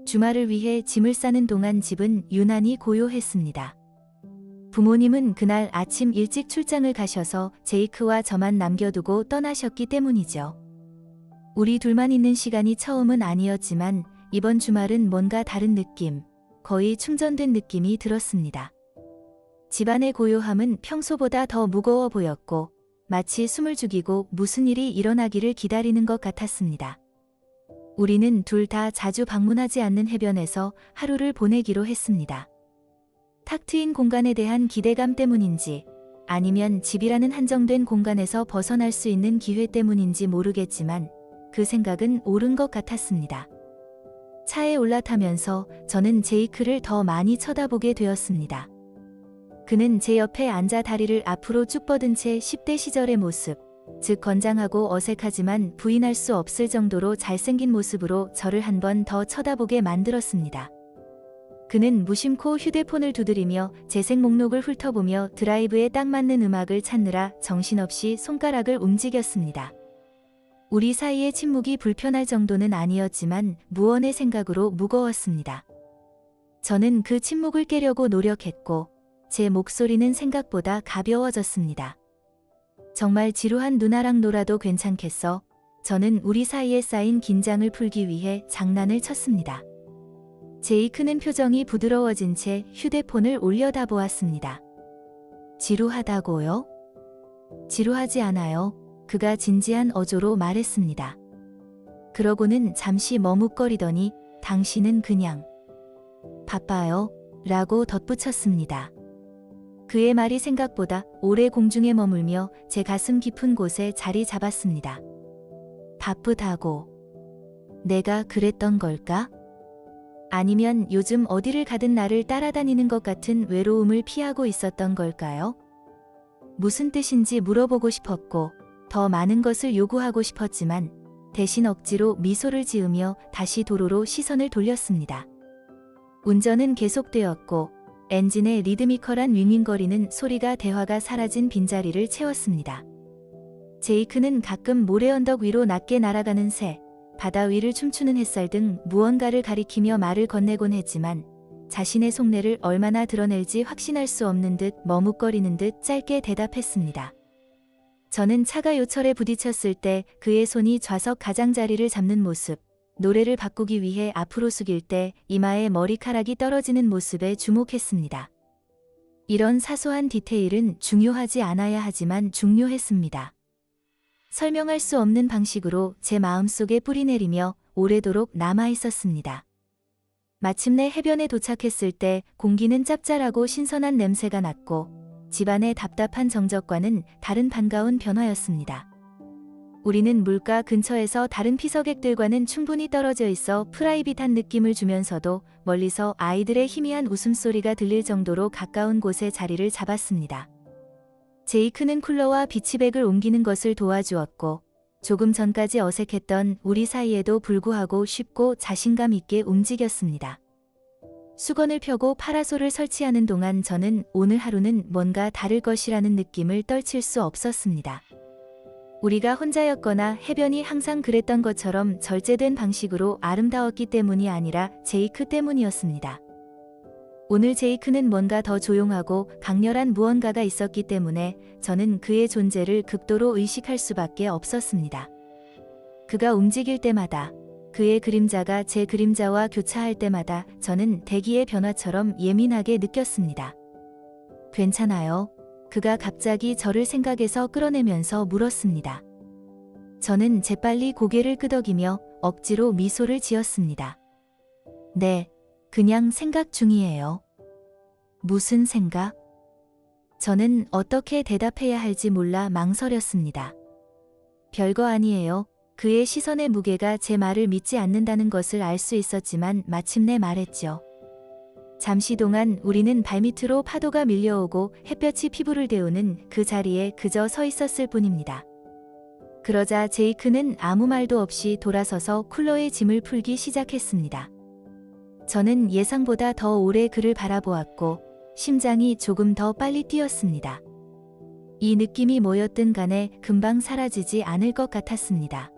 주말을 위해 짐을 싸는 동안 집은 유난히 고요했습니다. 부모님은 그날 아침 일찍 출장을 가셔서 제이크와 저만 남겨두고 떠나셨기 때문이죠. 우리 둘만 있는 시간이 처음은 아니었지만 이번 주말은 뭔가 다른 느낌, 거의 충전된 느낌이 들었습니다. 집안의 고요함은 평소보다 더 무거워 보였고 마치 숨을 죽이고 무슨 일이 일어나기를 기다리는 것 같았습니다. 우리는 둘 다 자주 방문하지 않는 해변에서 하루를 보내기로 했습니다. 탁 트인 공간에 대한 기대감 때문인지 아니면 집이라는 한정된 공간에서 벗어날 수 있는 기회 때문인지 모르겠지만 그 생각은 옳은 것 같았습니다. 차에 올라타면서 저는 제이크를 더 많이 쳐다보게 되었습니다. 그는 제 옆에 앉아 다리를 앞으로 쭉 뻗은 채 10대 시절의 모습, 즉 건장하고 어색하지만 부인할 수 없을 정도로 잘생긴 모습으로 저를 한 번 더 쳐다보게 만들었습니다. 그는 무심코 휴대폰을 두드리며 재생 목록을 훑어보며 드라이브에 딱 맞는 음악을 찾느라 정신없이 손가락을 움직였습니다. 우리 사이의 침묵이 불편할 정도는 아니었지만 무언의 생각으로 무거웠습니다. 저는 그 침묵을 깨려고 노력했고 제 목소리는 생각보다 가벼워졌습니다. 정말 지루한 누나랑 놀아도 괜찮겠어? 저는 우리 사이에 쌓인 긴장을 풀기 위해 장난을 쳤습니다. 제이크는 표정이 부드러워진 채 휴대폰을 올려다보았습니다. 지루하다고요? 지루하지 않아요. 그가 진지한 어조로 말했습니다. 그러고는 잠시 머뭇거리더니 당신은 그냥 바빠요? 라고 덧붙였습니다. 그의 말이 생각보다 오래 공중에 머물며 제 가슴 깊은 곳에 자리 잡았습니다. 바쁘다고. 내가 그랬던 걸까? 아니면 요즘 어디를 가든 나를 따라다니는 것 같은 외로움을 피하고 있었던 걸까요? 무슨 뜻인지 물어보고 싶었고 더 많은 것을 요구하고 싶었지만 대신 억지로 미소를 지으며 다시 도로로 시선을 돌렸습니다. 운전은 계속되었고 엔진의 리드미컬한 윙윙거리는 소리가 대화가 사라진 빈자리를 채웠습니다. 제이크는 가끔 모래 언덕 위로 낮게 날아가는 새, 바다 위를 춤추는 햇살 등 무언가를 가리키며 말을 건네곤 했지만 자신의 속내를 얼마나 드러낼지 확신할 수 없는 듯 머뭇거리는 듯 짧게 대답했습니다. 저는 차가 요철에 부딪혔을 때 그의 손이 좌석 가장자리를 잡는 모습, 노래를 바꾸기 위해 앞으로 숙일 때 이마에 머리카락이 떨어지는 모습에 주목했습니다. 이런 사소한 디테일은 중요하지 않아야 하지만 중요했습니다. 설명할 수 없는 방식으로 제 마음속에 뿌리내리며 오래도록 남아있었습니다. 마침내 해변에 도착했을 때 공기는 짭짤하고 신선한 냄새가 났고 집안의 답답한 정적과는 다른 반가운 변화였습니다. 우리는 물가 근처에서 다른 피서객들과는 충분히 떨어져 있어 프라이빗한 느낌을 주면서도 멀리서 아이들의 희미한 웃음소리가 들릴 정도로 가까운 곳에 자리를 잡았습니다. 제이크는 쿨러와 비치백을 옮기는 것을 도와주었고 조금 전까지 어색했던 우리 사이에도 불구하고 쉽고 자신감 있게 움직였습니다. 수건을 펴고 파라솔을 설치하는 동안 저는 오늘 하루는 뭔가 다를 것이라는 느낌을 떨칠 수 없었습니다. 우리가 혼자였거나 해변이 항상 그랬던 것처럼 절제된 방식으로 아름다웠기 때문이 아니라 제이크 때문이었습니다. 오늘 제이크는 뭔가 더 조용하고 강렬한 무언가가 있었기 때문에 저는 그의 존재를 극도로 의식할 수밖에 없었습니다. 그가 움직일 때마다, 그의 그림자가 제 그림자와 교차할 때마다 저는 대기의 변화처럼 예민하게 느꼈습니다. 괜찮아요? 그가 갑자기 저를 생각에서 끌어내면서 물었습니다. 저는 재빨리 고개를 끄덕이며 억지로 미소를 지었습니다. 네, 그냥 생각 중이에요. 무슨 생각? 저는 어떻게 대답해야 할지 몰라 망설였습니다. 별거 아니에요. 그의 시선의 무게가 제 말을 믿지 않는다는 것을 알 수 있었지만 마침내 말했죠. 잠시 동안 우리는 발밑으로 파도가 밀려오고 햇볕이 피부를 데우는 그 자리에 그저 서 있었을 뿐입니다. 그러자 제이크는 아무 말도 없이 돌아서서 쿨러의 짐을 풀기 시작했습니다. 저는 예상보다 더 오래 그를 바라보았고 심장이 조금 더 빨리 뛰었습니다. 이 느낌이 뭐였든 간에 금방 사라지지 않을 것 같았습니다.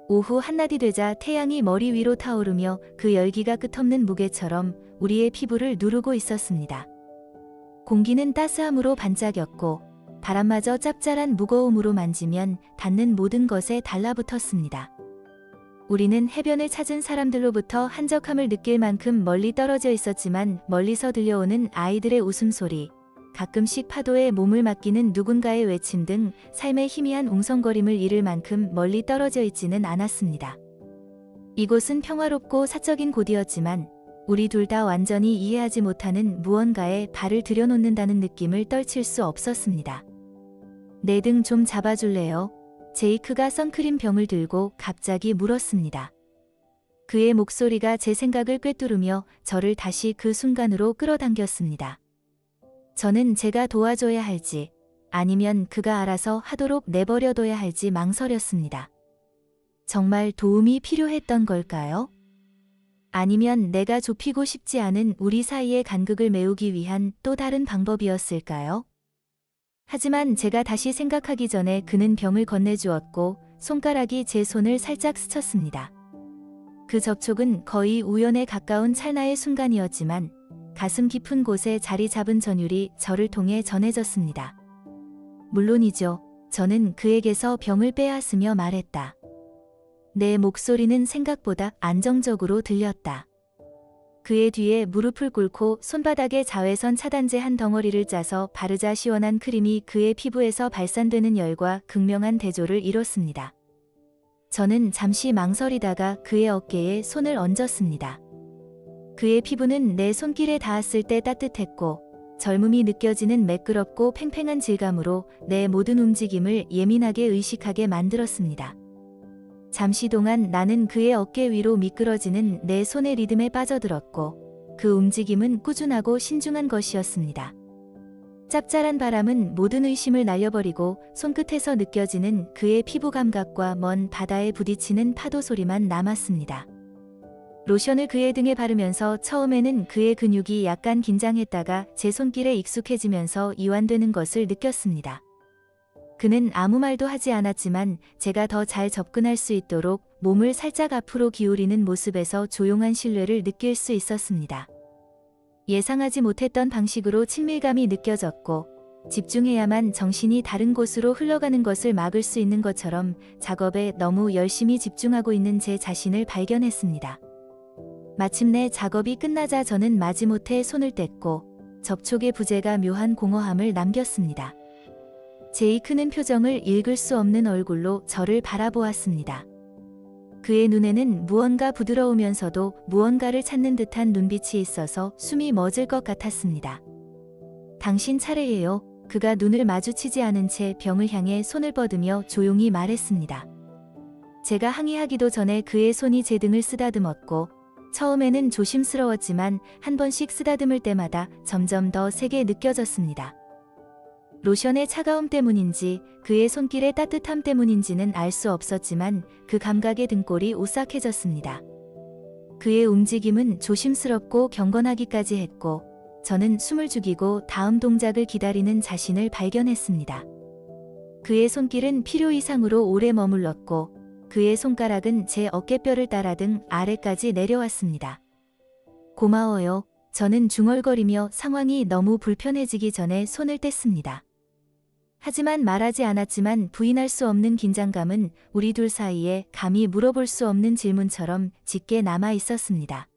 오후 한낮이 되자 태양이 머리 위로 타오르며 그 열기가 끝없는 무게처럼 우리의 피부를 누르고 있었습니다. 공기는 따스함으로 반짝였고 바람마저 짭짤한 무거움으로 만지면 닿는 모든 것에 달라붙었습니다. 우리는 해변을 찾은 사람들로부터 한적함을 느낄 만큼 멀리 떨어져 있었지만 멀리서 들려오는 아이들의 웃음소리, 가끔씩 파도에 몸을 맡기는 누군가의 외침 등 삶의 희미한 웅성거림을 잃을 만큼 멀리 떨어져 있지는 않았습니다. 이곳은 평화롭고 사적인 곳이었지만 우리 둘 다 완전히 이해하지 못하는 무언가에 발을 들여놓는다는 느낌을 떨칠 수 없었습니다. 내 등 좀 잡아줄래요? 제이크가 선크림 병을 들고 갑자기 물었습니다. 그의 목소리가 제 생각을 꿰뚫으며 저를 다시 그 순간으로 끌어당겼습니다. 저는 제가 도와줘야 할지 아니면 그가 알아서 하도록 내버려둬야 할지 망설였습니다. 정말 도움이 필요했던 걸까요? 아니면 내가 좁히고 싶지 않은 우리 사이의 간극을 메우기 위한 또 다른 방법이었을까요? 하지만 제가 다시 생각하기 전에 그는 병을 건네주었고 손가락이 제 손을 살짝 스쳤습니다. 그 접촉은 거의 우연에 가까운 찰나의 순간이었지만 가슴 깊은 곳에 자리 잡은 전율이 저를 통해 전해졌습니다. 물론이죠. 저는 그에게서 병을 빼앗으며 말했다. 내 목소리는 생각보다 안정적으로 들렸다. 그의 뒤에 무릎을 꿇고 손바닥에 자외선 차단제 한 덩어리를 짜서 바르자 시원한 크림이 그의 피부에서 발산되는 열과 극명한 대조를 이뤘습니다. 저는 잠시 망설이다가 그의 어깨에 손을 얹었습니다. 그의 피부는 내 손길에 닿았을 때 따뜻했고 젊음이 느껴지는 매끄럽고 팽팽한 질감으로 내 모든 움직임을 예민하게 의식하게 만들었습니다. 잠시 동안 나는 그의 어깨 위로 미끄러지는 내 손의 리듬에 빠져들었고 그 움직임은 꾸준하고 신중한 것이었습니다. 짭짤한 바람은 모든 의심을 날려버리고 손끝에서 느껴지는 그의 피부 감각과 먼 바다에 부딪히는 파도 소리만 남았습니다. 로션을 그의 등에 바르면서 처음에는 그의 근육이 약간 긴장했다가 제 손길에 익숙해지면서 이완되는 것을 느꼈습니다. 그는 아무 말도 하지 않았지만 제가 더 잘 접근할 수 있도록 몸을 살짝 앞으로 기울이는 모습에서 조용한 신뢰를 느낄 수 있었습니다. 예상하지 못했던 방식으로 친밀감이 느껴졌고 집중해야만 정신이 다른 곳으로 흘러가는 것을 막을 수 있는 것처럼 작업에 너무 열심히 집중하고 있는 제 자신을 발견했습니다. 마침내 작업이 끝나자 저는 마지못해 손을 뗐고 접촉의 부재가 묘한 공허함을 남겼습니다. 제이크는 표정을 읽을 수 없는 얼굴로 저를 바라보았습니다. 그의 눈에는 무언가 부드러우면서도 무언가를 찾는 듯한 눈빛이 있어서 숨이 멎을 것 같았습니다. 당신 차례예요. 그가 눈을 마주치지 않은 채 병을 향해 손을 뻗으며 조용히 말했습니다. 제가 항의하기도 전에 그의 손이 제 등을 쓰다듬었고 처음에는 조심스러웠지만 한 번씩 쓰다듬을 때마다 점점 더 세게 느껴졌습니다. 로션의 차가움 때문인지 그의 손길의 따뜻함 때문인지는 알 수 없었지만 그 감각의 등골이 오싹해졌습니다. 그의 움직임은 조심스럽고 경건하기까지 했고 저는 숨을 죽이고 다음 동작을 기다리는 자신을 발견했습니다. 그의 손길은 필요 이상으로 오래 머물렀고 그의 손가락은 제 어깨뼈를 따라 등 아래까지 내려왔습니다. 고마워요. 저는 중얼거리며 상황이 너무 불편해지기 전에 손을 뗐습니다. 하지만 말하지 않았지만 부인할 수 없는 긴장감은 우리 둘 사이에 감히 물어볼 수 없는 질문처럼 짙게 남아 있었습니다.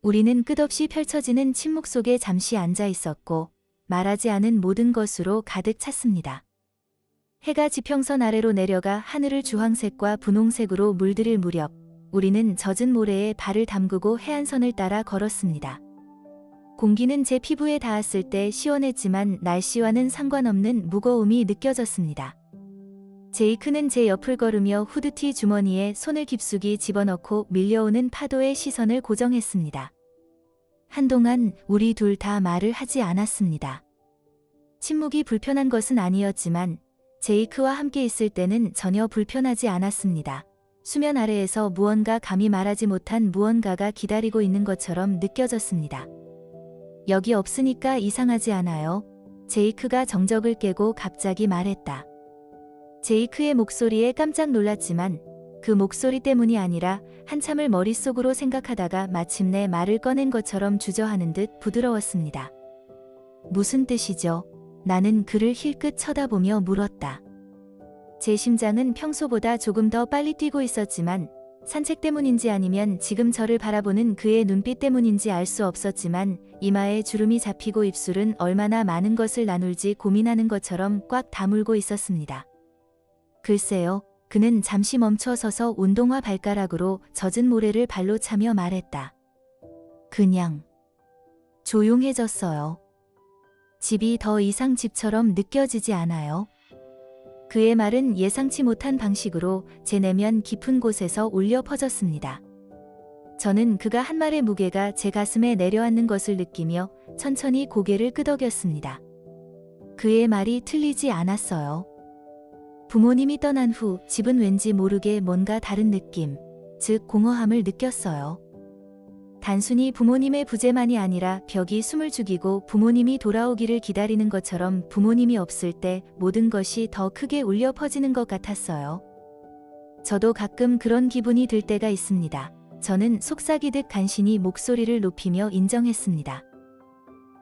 우리는 끝없이 펼쳐지는 침묵 속에 잠시 앉아 있었고 말하지 않은 모든 것으로 가득 찼습니다. 해가 지평선 아래로 내려가 하늘을 주황색과 분홍색으로 물들일 무렵 우리는 젖은 모래에 발을 담그고 해안선을 따라 걸었습니다. 공기는 제 피부에 닿았을 때 시원했지만 날씨와는 상관없는 무거움이 느껴졌습니다. 제이크는 제 옆을 걸으며 후드티 주머니에 손을 깊숙이 집어넣고 밀려오는 파도의 시선을 고정했습니다. 한동안 우리 둘 다 말을 하지 않았습니다. 침묵이 불편한 것은 아니었지만 제이크와 함께 있을 때는 전혀 불편하지 않았습니다. 수면 아래에서 무언가 감히 말하지 못한 무언가가 기다리고 있는 것처럼 느껴졌습니다. 여기 없으니까 이상하지 않아요? 제이크가 정적을 깨고 갑자기 말했다. 제이크의 목소리에 깜짝 놀랐지만 그 목소리 때문이 아니라 한참을 머릿속으로 생각하다가 마침내 말을 꺼낸 것처럼 주저하는 듯 부드러웠습니다. 무슨 뜻이죠? 나는 그를 힐끗 쳐다보며 물었다. 제 심장은 평소보다 조금 더 빨리 뛰고 있었지만 산책 때문인지 아니면 지금 저를 바라보는 그의 눈빛 때문인지 알 수 없었지만 이마에 주름이 잡히고 입술은 얼마나 많은 것을 나눌지 고민하는 것처럼 꽉 다물고 있었습니다. 글쎄요. 그는 잠시 멈춰 서서 운동화 발가락으로 젖은 모래를 발로 차며 말했다. 그냥 조용해졌어요. 집이 더 이상 집처럼 느껴지지 않아요. 그의 말은 예상치 못한 방식으로 제 내면 깊은 곳에서 울려 퍼졌습니다. 저는 그가 한 말의 무게가 제 가슴에 내려앉는 것을 느끼며 천천히 고개를 끄덕였습니다. 그의 말이 틀리지 않았어요. 부모님이 떠난 후 집은 왠지 모르게 뭔가 다른 느낌, 즉 공허함을 느꼈어요. 단순히 부모님의 부재만이 아니라 벽이 숨을 죽이고 부모님이 돌아오기를 기다리는 것처럼 부모님이 없을 때 모든 것이 더 크게 울려 퍼지는 것 같았어요. 저도 가끔 그런 기분이 들 때가 있습니다. 저는 속삭이듯 간신히 목소리를 높이며 인정했습니다.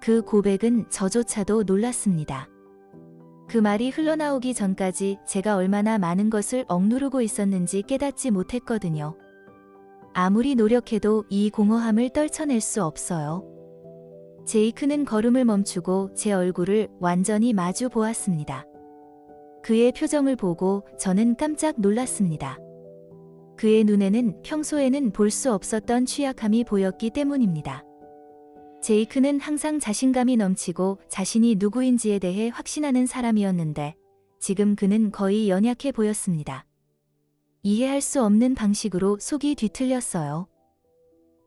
그 고백은 저조차도 놀랐습니다. 그 말이 흘러나오기 전까지 제가 얼마나 많은 것을 억누르고 있었는지 깨닫지 못했거든요. 아무리 노력해도 이 공허함을 떨쳐낼 수 없어요. 제이크는 걸음을 멈추고 제 얼굴을 완전히 마주 보았습니다. 그의 표정을 보고 저는 깜짝 놀랐습니다. 그의 눈에는 평소에는 볼 수 없었던 취약함이 보였기 때문입니다. 제이크는 항상 자신감이 넘치고 자신이 누구인지에 대해 확신하는 사람이었는데 지금 그는 거의 연약해 보였습니다. 이해할 수 없는 방식으로 속이 뒤틀렸어요.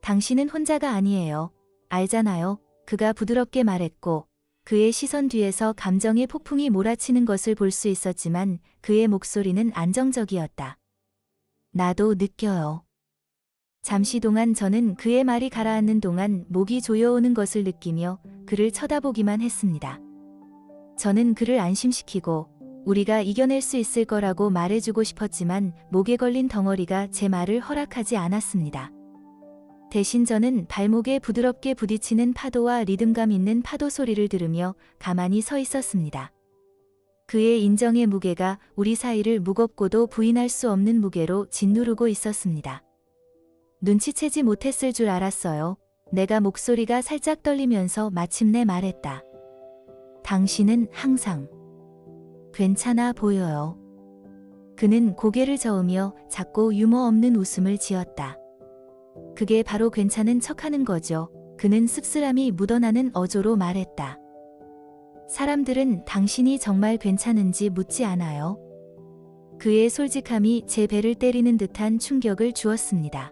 당신은 혼자가 아니에요. 알잖아요. 그가 부드럽게 말했고 그의 시선 뒤에서 감정의 폭풍이 몰아치는 것을 볼 수 있었지만 그의 목소리는 안정적이었다. 나도 느껴요. 잠시 동안 저는 그의 말이 가라앉는 동안 목이 조여오는 것을 느끼며 그를 쳐다보기만 했습니다. 저는 그를 안심시키고 우리가 이겨낼 수 있을 거라고 말해주고 싶었지만 목에 걸린 덩어리가 제 말을 허락하지 않았습니다. 대신 저는 발목에 부드럽게 부딪히는 파도와 리듬감 있는 파도 소리를 들으며 가만히 서 있었습니다. 그의 인정의 무게가 우리 사이를 무겁고도 부인할 수 없는 무게로 짓누르고 있었습니다. 눈치채지 못했을 줄 알았어요. 내가 목소리가 살짝 떨리면서 마침내 말했다. 당신은 항상 괜찮아 보여요. 그는 고개를 저으며 작고 유머 없는 웃음을 지었다. 그게 바로 괜찮은 척하는 거죠. 그는 씁쓸함이 묻어나는 어조로 말했다. 사람들은 당신이 정말 괜찮은지 묻지 않아요. 그의 솔직함이 제 배를 때리는 듯한 충격을 주었습니다.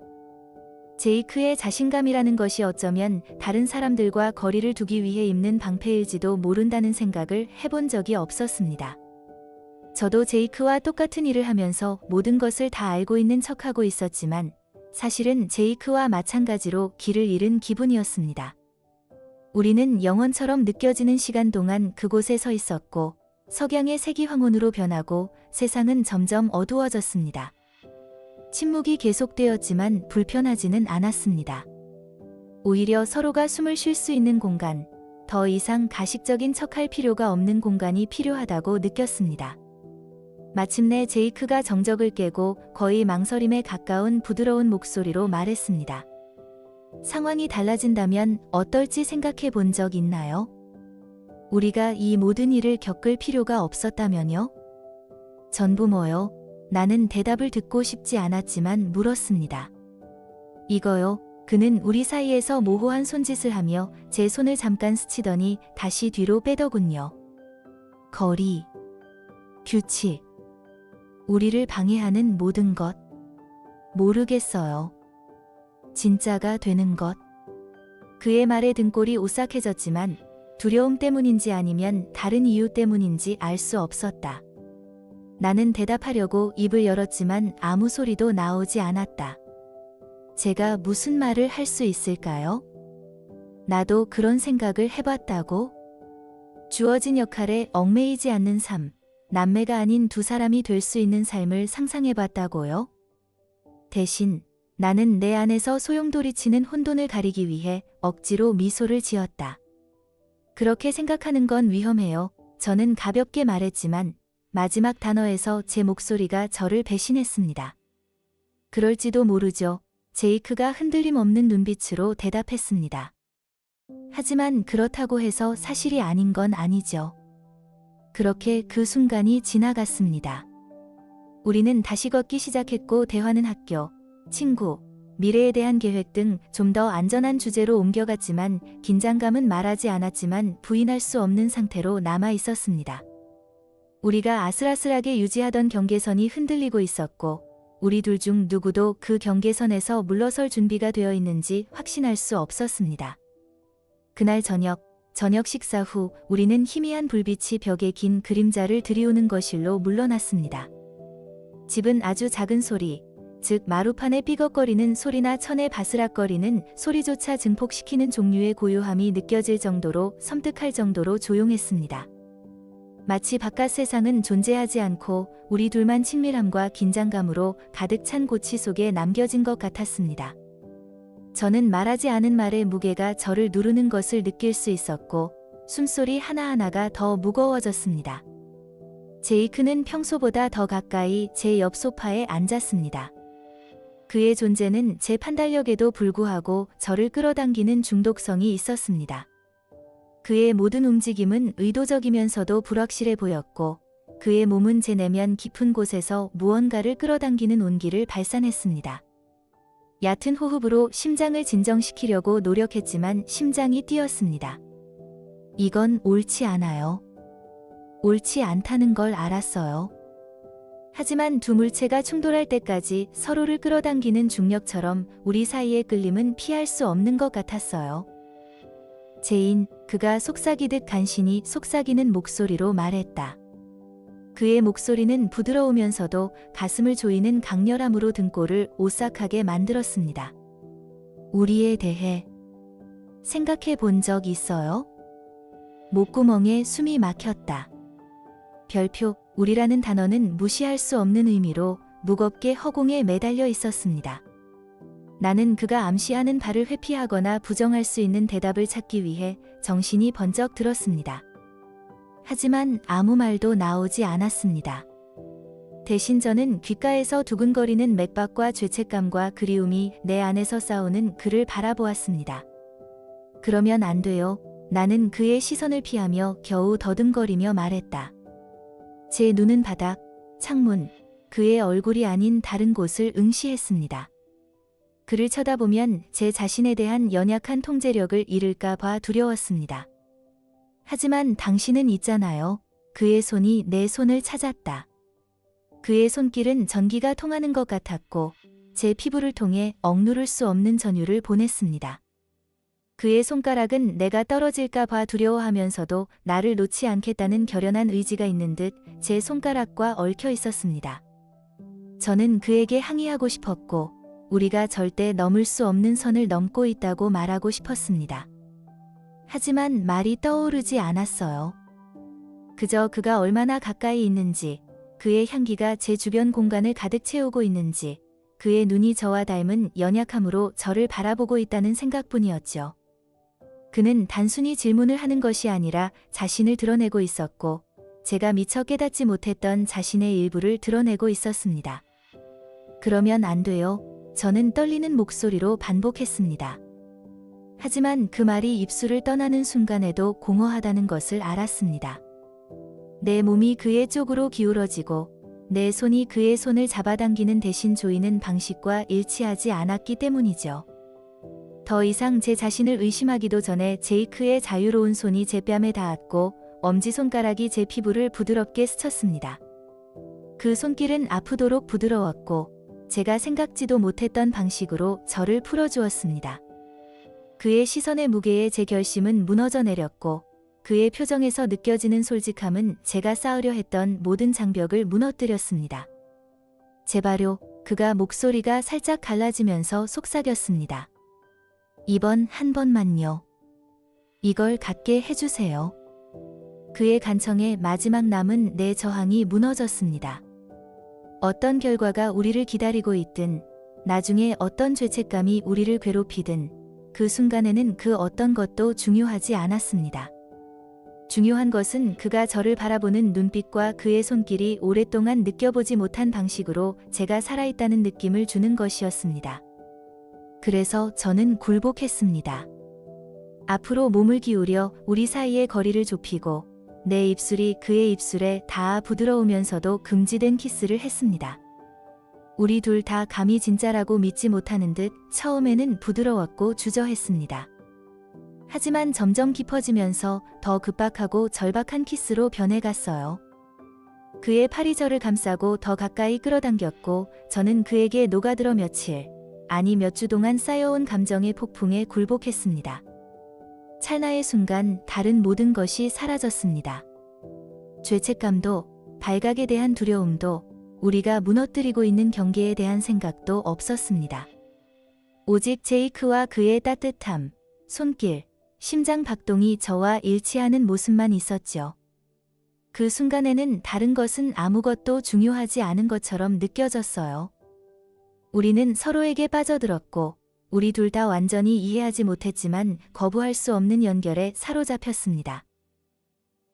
제이크의 자신감이라는 것이 어쩌면 다른 사람들과 거리를 두기 위해 입는 방패일지도 모른다는 생각을 해본 적이 없었습니다. 저도 제이크와 똑같은 일을 하면서 모든 것을 다 알고 있는 척하고 있었지만 사실은 제이크와 마찬가지로 길을 잃은 기분이었습니다. 우리는 영원처럼 느껴지는 시간 동안 그곳에 서 있었고 석양의 색이 황혼으로 변하고 세상은 점점 어두워졌습니다. 침묵이 계속되었지만 불편하지는 않았습니다. 오히려 서로가 숨을 쉴 수 있는 공간, 더 이상 가식적인 척할 필요가 없는 공간이 필요하다고 느꼈습니다. 마침내 제이크가 정적을 깨고 거의 망설임에 가까운 부드러운 목소리로 말했습니다. 상황이 달라진다면 어떨지 생각해 본 적 있나요? 우리가 이 모든 일을 겪을 필요가 없었다면요? 전부모요. 나는 대답을 듣고 싶지 않았지만 물었습니다. 이거요. 그는 우리 사이에서 모호한 손짓을 하며 제 손을 잠깐 스치더니 다시 뒤로 빼더군요. 거리, 규칙, 우리를 방해하는 모든 것. 모르겠어요. 진짜가 되는 것. 그의 말에 등골이 오싹해졌지만 두려움 때문인지 아니면 다른 이유 때문인지 알 수 없었다. 나는 대답하려고 입을 열었지만 아무 소리도 나오지 않았다. 제가 무슨 말을 할 수 있을까요? 나도 그런 생각을 해봤다고? 주어진 역할에 얽매이지 않는 삶, 남매가 아닌 두 사람이 될 수 있는 삶을 상상해봤다고요? 대신 나는 내 안에서 소용돌이치는 혼돈을 가리기 위해 억지로 미소를 지었다. 그렇게 생각하는 건 위험해요. 저는 가볍게 말했지만 마지막 단어에서 제 목소리가 저를 배신했습니다. 그럴지도 모르죠. 제이크가 흔들림 없는 눈빛으로 대답했습니다. 하지만 그렇다고 해서 사실이 아닌 건 아니죠. 그렇게 그 순간이 지나갔습니다. 우리는 다시 걷기 시작했고 대화는 학교, 친구, 미래에 대한 계획 등 좀 더 안전한 주제로 옮겨갔지만 긴장감은 말하지 않았지만 부인할 수 없는 상태로 남아 있었습니다. 우리가 아슬아슬하게 유지하던 경계선이 흔들리고 있었고 우리 둘 중 누구도 그 경계선에서 물러설 준비가 되어 있는지 확신할 수 없었습니다. 그날 저녁 식사 후 우리는 희미한 불빛이 벽에 긴 그림자를 들이우는 거실로 물러났습니다. 집은 아주 작은 소리, 즉 마루판의 삐걱거리는 소리나 천의 바스락거리는 소리조차 증폭시키는 종류의 고요함이 느껴질 정도로 섬뜩할 정도로 조용했습니다. 마치 바깥 세상은 존재하지 않고 우리 둘만 친밀함과 긴장감으로 가득 찬 고치 속에 남겨진 것 같았습니다. 저는 말하지 않은 말의 무게가 저를 누르는 것을 느낄 수 있었고 숨소리 하나하나가 더 무거워졌습니다. 제이크는 평소보다 더 가까이 제 옆 소파에 앉았습니다. 그의 존재는 제 판단력에도 불구하고 저를 끌어당기는 중독성이 있었습니다. 그의 모든 움직임은 의도적이면서도 불확실해 보였고 그의 몸은 제 내면 깊은 곳에서 무언가를 끌어당기는 온기를 발산했습니다. 얕은 호흡으로 심장을 진정시키려고 노력했지만 심장이 뛰었습니다. 이건 옳지 않아요. 옳지 않다는 걸 알았어요. 하지만 두 물체가 충돌할 때까지 서로를 끌어당기는 중력처럼 우리 사이의 끌림은 피할 수 없는 것 같았어요. 제인, 그가 속삭이듯 간신히 속삭이는 목소리로 말했다. 그의 목소리는 부드러우면서도 가슴을 조이는 강렬함으로 등골을 오싹하게 만들었습니다. 우리에 대해 생각해 본 적 있어요? 목구멍에 숨이 막혔다. 별표, 우리라는 단어는 무시할 수 없는 의미로 무겁게 허공에 매달려 있었습니다. 나는 그가 암시하는 바를 회피하거나 부정할 수 있는 대답을 찾기 위해 정신이 번쩍 들었습니다. 하지만 아무 말도 나오지 않았습니다. 대신 저는 귓가에서 두근거리는 맥박과 죄책감과 그리움이 내 안에서 싸우는 그를 바라보았습니다. 그러면 안 돼요. 나는 그의 시선을 피하며 겨우 더듬거리며 말했다. 제 눈은 바닥, 창문, 그의 얼굴이 아닌 다른 곳을 응시했습니다. 그를 쳐다보면 제 자신에 대한 연약한 통제력을 잃을까 봐 두려웠습니다. 하지만 당신은 있잖아요. 그의 손이 내 손을 찾았다. 그의 손길은 전기가 통하는 것 같았고 제 피부를 통해 억누를 수 없는 전율을 보냈습니다. 그의 손가락은 내가 떨어질까 봐 두려워하면서도 나를 놓지 않겠다는 결연한 의지가 있는 듯 제 손가락과 얽혀 있었습니다. 저는 그에게 항의하고 싶었고 우리가 절대 넘을 수 없는 선을 넘고 있다고 말하고 싶었습니다. 하지만 말이 떠오르지 않았어요. 그저 그가 얼마나 가까이 있는지, 그의 향기가 제 주변 공간을 가득 채우고 있는지, 그의 눈이 저와 닮은 연약함으로 저를 바라보고 있다는 생각뿐이었죠. 그는 단순히 질문을 하는 것이 아니라 자신을 드러내고 있었고, 제가 미처 깨닫지 못했던 자신의 일부를 드러내고 있었습니다. 그러면 안 돼요. 저는 떨리는 목소리로 반복했습니다. 하지만 그 말이 입술을 떠나는 순간에도 공허하다는 것을 알았습니다. 내 몸이 그의 쪽으로 기울어지고 내 손이 그의 손을 잡아당기는 대신 조이는 방식과 일치하지 않았기 때문이죠. 더 이상 제 자신을 의심하기도 전에 제이크의 자유로운 손이 제 뺨에 닿았고 엄지손가락이 제 피부를 부드럽게 스쳤습니다. 그 손길은 아프도록 부드러웠고 제가 생각지도 못했던 방식으로 저를 풀어주었습니다. 그의 시선의 무게에 제 결심은 무너져 내렸고 그의 표정에서 느껴지는 솔직함은 제가 쌓으려 했던 모든 장벽을 무너뜨렸습니다. 제발요, 그가 목소리가 살짝 갈라지면서 속삭였습니다. 이번 한 번만요. 이걸 갖게 해주세요. 그의 간청에 마지막 남은 내 저항이 무너졌습니다. 어떤 결과가 우리를 기다리고 있든 나중에 어떤 죄책감이 우리를 괴롭히든 그 순간에는 그 어떤 것도 중요하지 않았습니다. 중요한 것은 그가 저를 바라보는 눈빛과 그의 손길이 오랫동안 느껴보지 못한 방식으로 제가 살아있다는 느낌을 주는 것이었습니다. 그래서 저는 굴복했습니다. 앞으로 몸을 기울여 우리 사이의 거리를 좁히고 내 입술이 그의 입술에 닿아 부드러우면서도 금지된 키스를 했습니다. 우리 둘 다 감히 진짜라고 믿지 못하는 듯 처음에는 부드러웠고 주저했습니다. 하지만 점점 깊어지면서 더 급박하고 절박한 키스로 변해갔어요. 그의 팔이 저를 감싸고 더 가까이 끌어당겼고 저는 그에게 녹아들어 며칠, 아니 몇 주 동안 쌓여온 감정의 폭풍에 굴복했습니다. 찰나의 순간 다른 모든 것이 사라졌습니다. 죄책감도, 발각에 대한 두려움도, 우리가 무너뜨리고 있는 경계에 대한 생각도 없었습니다. 오직 제이크와 그의 따뜻함, 손길, 심장 박동이 저와 일치하는 모습만 있었죠. 그 순간에는 다른 것은 아무것도 중요하지 않은 것처럼 느껴졌어요. 우리는 서로에게 빠져들었고 우리 둘 다 완전히 이해하지 못했지만 거부할 수 없는 연결에 사로잡혔습니다.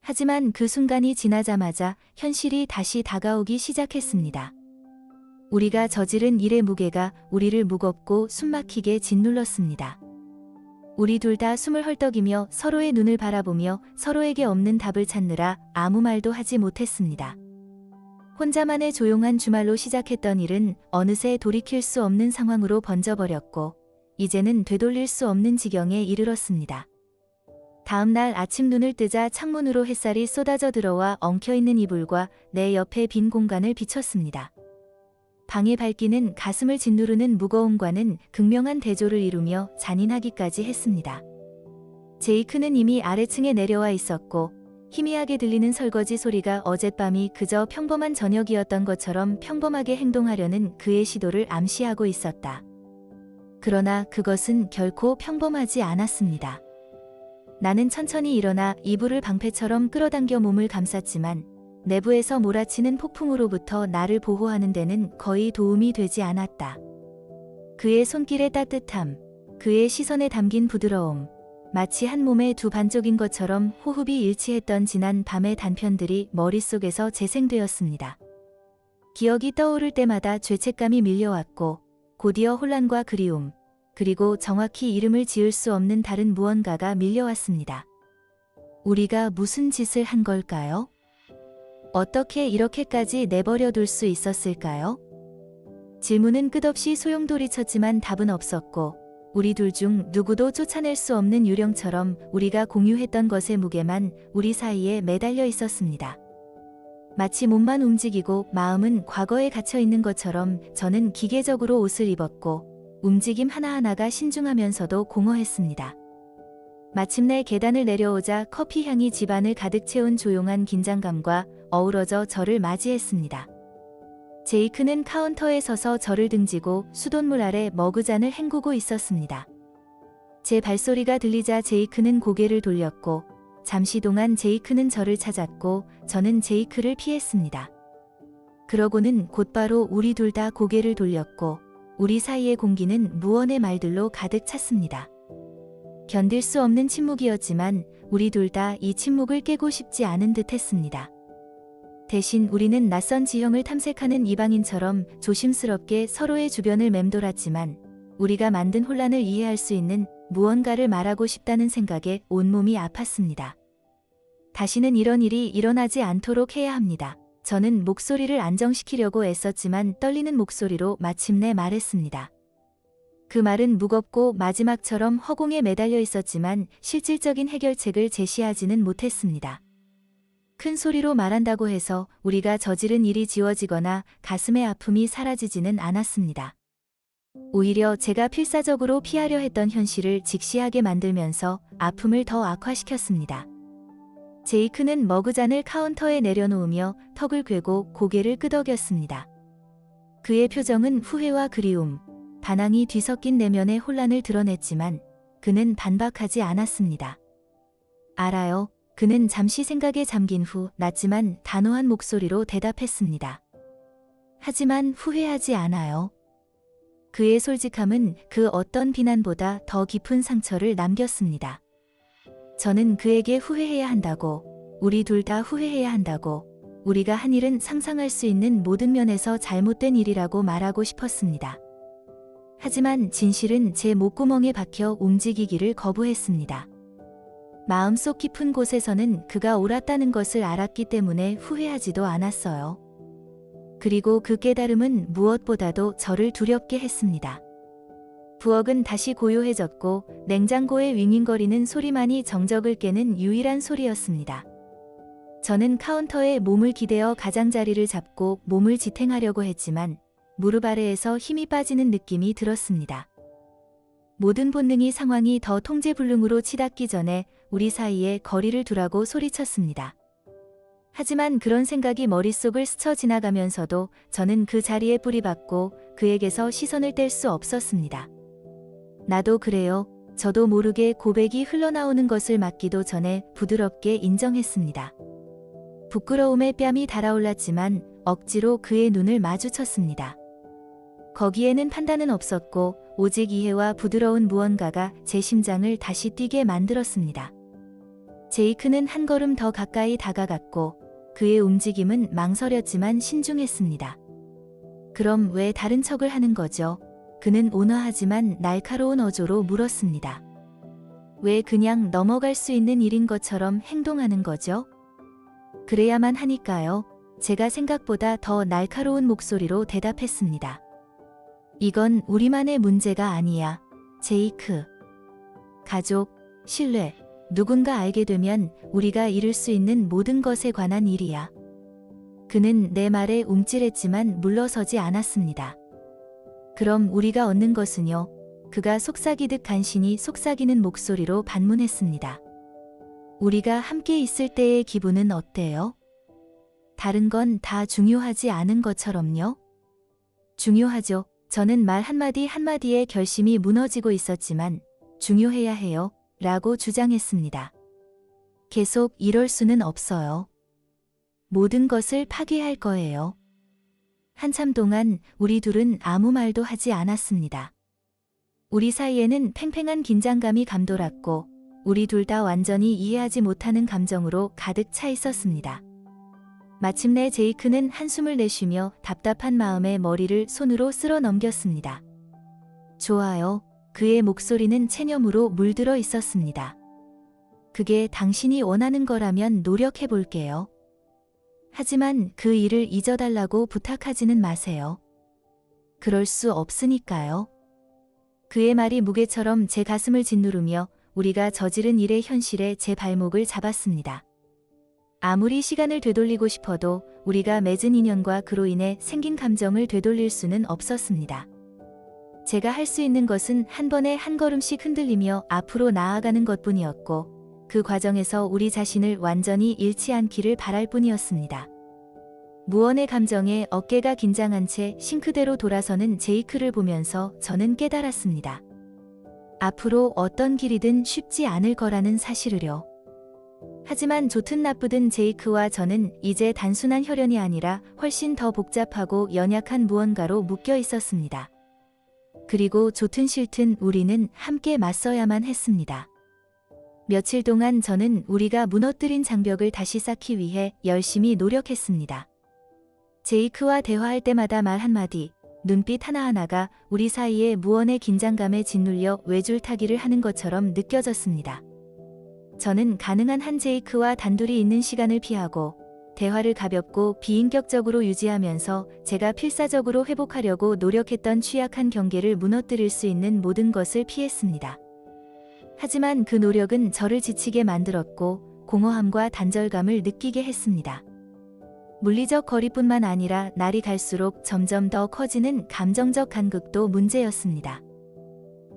하지만 그 순간이 지나자마자 현실이 다시 다가오기 시작했습니다. 우리가 저지른 일의 무게가 우리를 무겁고 숨막히게 짓눌렀습니다. 우리 둘 다 숨을 헐떡이며 서로의 눈을 바라보며 서로에게 없는 답을 찾느라 아무 말도 하지 못했습니다. 혼자만의 조용한 주말로 시작했던 일은 어느새 돌이킬 수 없는 상황으로 번져버렸고 이제는 되돌릴 수 없는 지경에 이르렀습니다. 다음 날 아침 눈을 뜨자 창문으로 햇살이 쏟아져 들어와 엉켜있는 이불과 내 옆에 빈 공간을 비췄습니다. 방의 밝기는 가슴을 짓누르는 무거움과는 극명한 대조를 이루며 잔인하기까지 했습니다. 제이크는 이미 아래층에 내려와 있었고 희미하게 들리는 설거지 소리가 어젯밤이 그저 평범한 저녁이었던 것처럼 평범하게 행동하려는 그의 시도를 암시하고 있었다. 그러나 그것은 결코 평범하지 않았습니다. 나는 천천히 일어나 이불을 방패처럼 끌어당겨 몸을 감쌌지만 내부에서 몰아치는 폭풍으로부터 나를 보호하는 데는 거의 도움이 되지 않았다. 그의 손길의 따뜻함, 그의 시선에 담긴 부드러움, 마치 한 몸의 두 반쪽인 것처럼 호흡이 일치했던 지난 밤의 단편들이 머릿속에서 재생되었습니다. 기억이 떠오를 때마다 죄책감이 밀려왔고 곧이어 혼란과 그리움, 그리고 정확히 이름을 지을 수 없는 다른 무언가가 밀려왔습니다. 우리가 무슨 짓을 한 걸까요? 어떻게 이렇게까지 내버려 둘 수 있었을까요? 질문은 끝없이 소용돌이쳤지만 답은 없었고 우리 둘 중 누구도 쫓아낼 수 없는 유령처럼 우리가 공유했던 것의 무게만 우리 사이에 매달려 있었습니다. 마치 몸만 움직이고 마음은 과거에 갇혀 있는 것처럼 저는 기계적으로 옷을 입었고 움직임 하나하나가 신중하면서도 공허했습니다. 마침내 계단을 내려오자 커피 향이 집안을 가득 채운 조용한 긴장감과 어우러져 저를 맞이했습니다. 제이크는 카운터에 서서 저를 등지고 수돗물 아래 머그잔을 헹구고 있었습니다. 제 발소리가 들리자 제이크는 고개를 돌렸고 잠시 동안 제이크는 저를 찾았고 저는 제이크를 피했습니다. 그러고는 곧바로 우리 둘 다 고개를 돌렸고 우리 사이의 공기는 무언의 말들로 가득 찼습니다. 견딜 수 없는 침묵이었지만 우리 둘 다 이 침묵을 깨고 싶지 않은 듯 했습니다. 대신 우리는 낯선 지형을 탐색하는 이방인처럼 조심스럽게 서로의 주변을 맴돌았지만 우리가 만든 혼란을 이해할 수 있는 무언가를 말하고 싶다는 생각에 온몸이 아팠습니다. 다시는 이런 일이 일어나지 않도록 해야 합니다. 저는 목소리를 안정시키려고 애썼지만 떨리는 목소리로 마침내 말했습니다. 그 말은 무겁고 마지막처럼 허공에 매달려 있었지만 실질적인 해결책을 제시하지는 못했습니다. 큰 소리로 말한다고 해서 우리가 저지른 일이 지워지거나 가슴의 아픔이 사라지지는 않았습니다. 오히려 제가 필사적으로 피하려 했던 현실을 직시하게 만들면서 아픔을 더 악화시켰습니다. 제이크는 머그잔을 카운터에 내려놓으며 턱을 꿰고 고개를 끄덕였습니다. 그의 표정은 후회와 그리움, 반항이 뒤섞인 내면의 혼란을 드러냈지만 그는 반박하지 않았습니다. 알아요. 그는 잠시 생각에 잠긴 후 낮지만 단호한 목소리로 대답했습니다. 하지만 후회하지 않아요. 그의 솔직함은 그 어떤 비난보다 더 깊은 상처를 남겼습니다. 저는 그에게 후회해야 한다고, 우리 둘 다 후회해야 한다고, 우리가 한 일은 상상할 수 있는 모든 면에서 잘못된 일이라고 말하고 싶었습니다. 하지만 진실은 제 목구멍에 박혀 움직이기를 거부했습니다. 마음속 깊은 곳에서는 그가 옳았다는 것을 알았기 때문에 후회하지도 않았어요. 그리고 그 깨달음은 무엇보다도 저를 두렵게 했습니다. 부엌은 다시 고요해졌고 냉장고의 윙윙거리는 소리만이 정적을 깨는 유일한 소리였습니다. 저는 카운터에 몸을 기대어 가장자리를 잡고 몸을 지탱하려고 했지만 무릎 아래에서 힘이 빠지는 느낌이 들었습니다. 모든 본능이 상황이 더 통제불능으로 치닫기 전에 우리 사이에 거리를 두라고 소리쳤습니다. 하지만 그런 생각이 머릿속을 스쳐 지나가면서도 저는 그 자리에 뿌리박고 그에게서 시선을 뗄 수 없었습니다. 나도 그래요. 저도 모르게 고백이 흘러나오는 것을 막기도 전에 부드럽게 인정했습니다. 부끄러움에 뺨이 달아올랐지만 억지로 그의 눈을 마주쳤습니다. 거기에는 판단은 없었고 오직 이해와 부드러운 무언가가 제 심장을 다시 뛰게 만들었습니다. 제이크는 한 걸음 더 가까이 다가갔고 그의 움직임은 망설였지만 신중했습니다. 그럼 왜 다른 척을 하는 거죠? 그는 온화하지만 날카로운 어조로 물었습니다. 왜 그냥 넘어갈 수 있는 일인 것처럼 행동하는 거죠? 그래야만 하니까요. 제가 생각보다 더 날카로운 목소리로 대답했습니다. 이건 우리만의 문제가 아니야, 제이크. 가족, 신뢰, 누군가 알게 되면 우리가 이룰 수 있는 모든 것에 관한 일이야. 그는 내 말에 움찔했지만 물러서지 않았습니다. 그럼 우리가 얻는 것은요? 그가 속삭이듯 간신히 속삭이는 목소리로 반문했습니다. 우리가 함께 있을 때의 기분은 어때요? 다른 건 다 중요하지 않은 것처럼요? 중요하죠. 저는 말 한마디 한마디에 결심이 무너지고 있었지만 중요해야 해요. 라고 주장했습니다. 계속 이럴 수는 없어요. 모든 것을 파괴할 거예요. 한참 동안 우리 둘은 아무 말도 하지 않았습니다. 우리 사이에는 팽팽한 긴장감이 감돌았고 우리 둘 다 완전히 이해하지 못하는 감정으로 가득 차 있었습니다. 마침내 제이크는 한숨을 내쉬며 답답한 마음에 머리를 손으로 쓸어 넘겼습니다. 좋아요. 그의 목소리는 체념으로 물들어 있었습니다. 그게 당신이 원하는 거라면 노력해 볼게요. 하지만 그 일을 잊어달라고 부탁하지는 마세요. 그럴 수 없으니까요. 그의 말이 무게처럼 제 가슴을 짓누르며 우리가 저지른 일의 현실에 제 발목을 잡았습니다. 아무리 시간을 되돌리고 싶어도 우리가 맺은 인연과 그로 인해 생긴 감정을 되돌릴 수는 없었습니다. 제가 할 수 있는 것은 한 번에 한 걸음씩 흔들리며 앞으로 나아가는 것뿐이었고 그 과정에서 우리 자신을 완전히 잃지 않기를 바랄 뿐이었습니다. 무언의 감정에 어깨가 긴장한 채 싱크대로 돌아서는 제이크를 보면서 저는 깨달았습니다. 앞으로 어떤 길이든 쉽지 않을 거라는 사실을요. 하지만 좋든 나쁘든 제이크와 저는 이제 단순한 혈연이 아니라 훨씬 더 복잡하고 연약한 무언가로 묶여 있었습니다. 그리고 좋든 싫든 우리는 함께 맞서야만 했습니다. 며칠 동안 저는 우리가 무너뜨린 장벽을 다시 쌓기 위해 열심히 노력했습니다. 제이크와 대화할 때마다 말 한마디, 눈빛 하나하나가 우리 사이의 무언의 긴장감에 짓눌려 외줄타기를 하는 것처럼 느껴졌습니다. 저는 가능한 한 제이크와 단둘이 있는 시간을 피하고 대화를 가볍고 비인격적으로 유지하면서 제가 필사적으로 회복하려고 노력했던 취약한 경계를 무너뜨릴 수 있는 모든 것을 피했습니다. 하지만 그 노력은 저를 지치게 만들었고 공허함과 단절감을 느끼게 했습니다. 물리적 거리뿐만 아니라 날이 갈수록 점점 더 커지는 감정적 간극도 문제였습니다.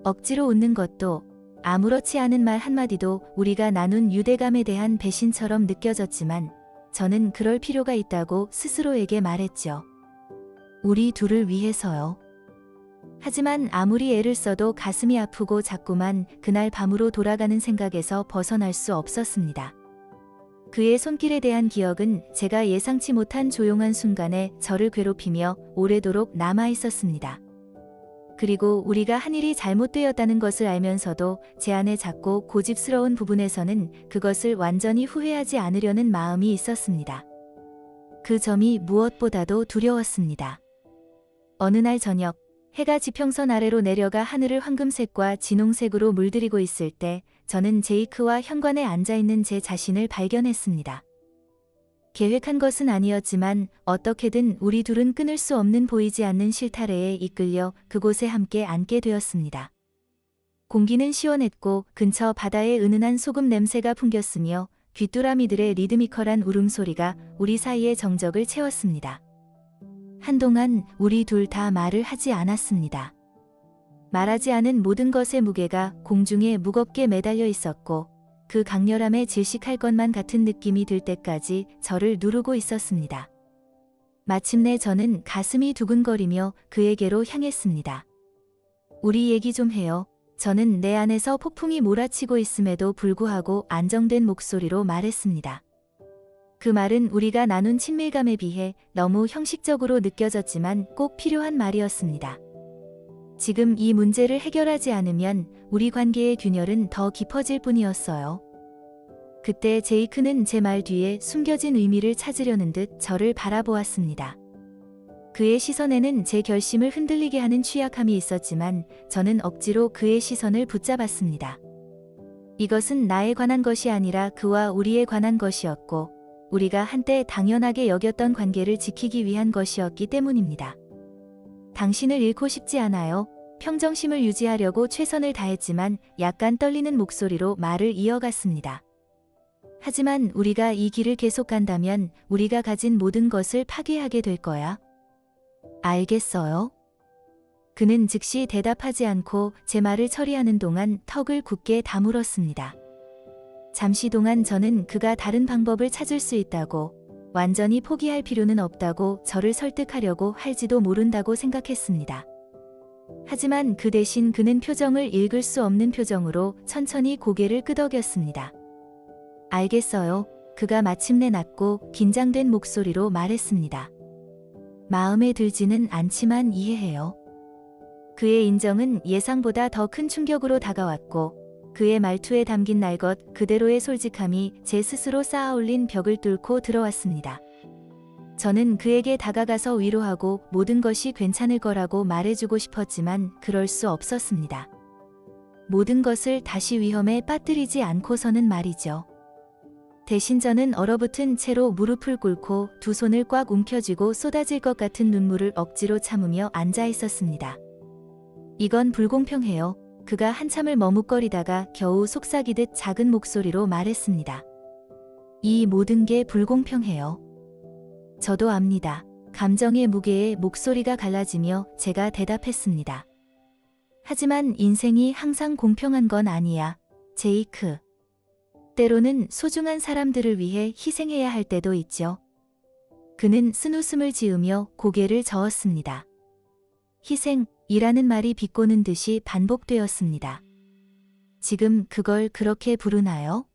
억지로 웃는 것도 아무렇지 않은 말 한마디도 우리가 나눈 유대감에 대한 배신처럼 느껴졌지만 저는 그럴 필요가 있다고 스스로에게 말했죠. 우리 둘을 위해서요. 하지만 아무리 애를 써도 가슴이 아프고 자꾸만 그날 밤으로 돌아가는 생각에서 벗어날 수 없었습니다. 그의 손길에 대한 기억은 제가 예상치 못한 조용한 순간에 저를 괴롭히며 오래도록 남아 있었습니다. 그리고 우리가 한 일이 잘못되었다는 것을 알면서도 제 안에 작고 고집스러운 부분에서는 그것을 완전히 후회하지 않으려는 마음이 있었습니다. 그 점이 무엇보다도 두려웠습니다. 어느 날 저녁, 해가 지평선 아래로 내려가 하늘을 황금색과 진홍색으로 물들이고 있을 때 저는 제이크와 현관에 앉아있는 제 자신을 발견했습니다. 계획한 것은 아니었지만 어떻게든 우리 둘은 끊을 수 없는 보이지 않는 실타래에 이끌려 그곳에 함께 앉게 되었습니다. 공기는 시원했고 근처 바다의 은은한 소금 냄새가 풍겼으며 귀뚜라미들의 리드미컬한 울음소리가 우리 사이의 정적을 채웠습니다. 한동안 우리 둘 다 말을 하지 않았습니다. 말하지 않은 모든 것의 무게가 공중에 무겁게 매달려 있었고 그 강렬함에 질식할 것만 같은 느낌이 들 때까지 저를 누르고 있었습니다. 마침내 저는 가슴이 두근거리며 그에게로 향했습니다. 우리 얘기 좀 해요. 저는 내 안에서 폭풍이 몰아치고 있음에도 불구하고 안정된 목소리로 말했습니다. 그 말은 우리가 나눈 친밀감에 비해 너무 형식적으로 느껴졌지만 꼭 필요한 말이었습니다. 지금 이 문제를 해결하지 않으면 우리 관계의 균열은 더 깊어질 뿐이었어요. 그때 제이크는 제 말 뒤에 숨겨진 의미를 찾으려는 듯 저를 바라보았습니다. 그의 시선에는 제 결심을 흔들리게 하는 취약함이 있었지만 저는 억지로 그의 시선을 붙잡았습니다. 이것은 나에 관한 것이 아니라 그와 우리에 관한 것이었고 우리가 한때 당연하게 여겼던 관계를 지키기 위한 것이었기 때문입니다. 당신을 잃고 싶지 않아요. 평정심을 유지하려고 최선을 다했지만 약간 떨리는 목소리로 말을 이어갔습니다. 하지만 우리가 이 길을 계속 간다면 우리가 가진 모든 것을 파괴하게 될 거야. 알겠어요? 그는 즉시 대답하지 않고 제 말을 처리하는 동안 턱을 굳게 다물었습니다. 잠시 동안 저는 그가 다른 방법을 찾을 수 있다고, 완전히 포기할 필요는 없다고 저를 설득하려고 할지도 모른다고 생각했습니다. 하지만 그 대신 그는 표정을 읽을 수 없는 표정으로 천천히 고개를 끄덕였습니다. 알겠어요. 그가 마침내 낮고 긴장된 목소리로 말했습니다. 마음에 들지는 않지만 이해해요. 그의 인정은 예상보다 더 큰 충격으로 다가왔고 그의 말투에 담긴 날 것 그대로의 솔직함이 제 스스로 쌓아올린 벽을 뚫고 들어왔습니다. 저는 그에게 다가가서 위로하고 모든 것이 괜찮을 거라고 말해주고 싶었지만 그럴 수 없었습니다. 모든 것을 다시 위험에 빠뜨리지 않고서는 말이죠. 대신 저는 얼어붙은 채로 무릎을 꿇고 두 손을 꽉 움켜쥐고 쏟아질 것 같은 눈물을 억지로 참으며 앉아 있었습니다. 이건 불공평해요. 그가 한참을 머뭇거리다가 겨우 속삭이듯 작은 목소리로 말했습니다. 이 모든 게 불공평해요. 저도 압니다. 감정의 무게에 목소리가 갈라지며 제가 대답했습니다. 하지만 인생이 항상 공평한 건 아니야, 제이크. 때로는 소중한 사람들을 위해 희생해야 할 때도 있죠. 그는 쓴웃음을 지으며 고개를 저었습니다. 희생이라는 말이 비꼬는 듯이 반복되었습니다. 지금 그걸 그렇게 부르나요?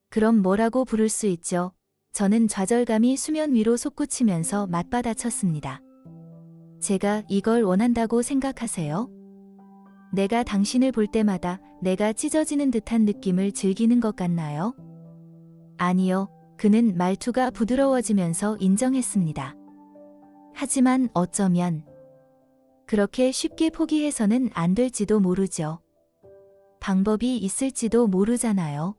그럼 뭐라고 부를 수 있죠? 저는 좌절감이 수면 위로 솟구치면서 맞받아쳤습니다. 제가 이걸 원한다고 생각하세요? 내가 당신을 볼 때마다 내가 찢어지는 듯한 느낌을 즐기는 것 같나요? 아니요. 그는 말투가 부드러워지면서 인정했습니다. 하지만 어쩌면 그렇게 쉽게 포기해서는 안 될지도 모르죠. 방법이 있을지도 모르잖아요.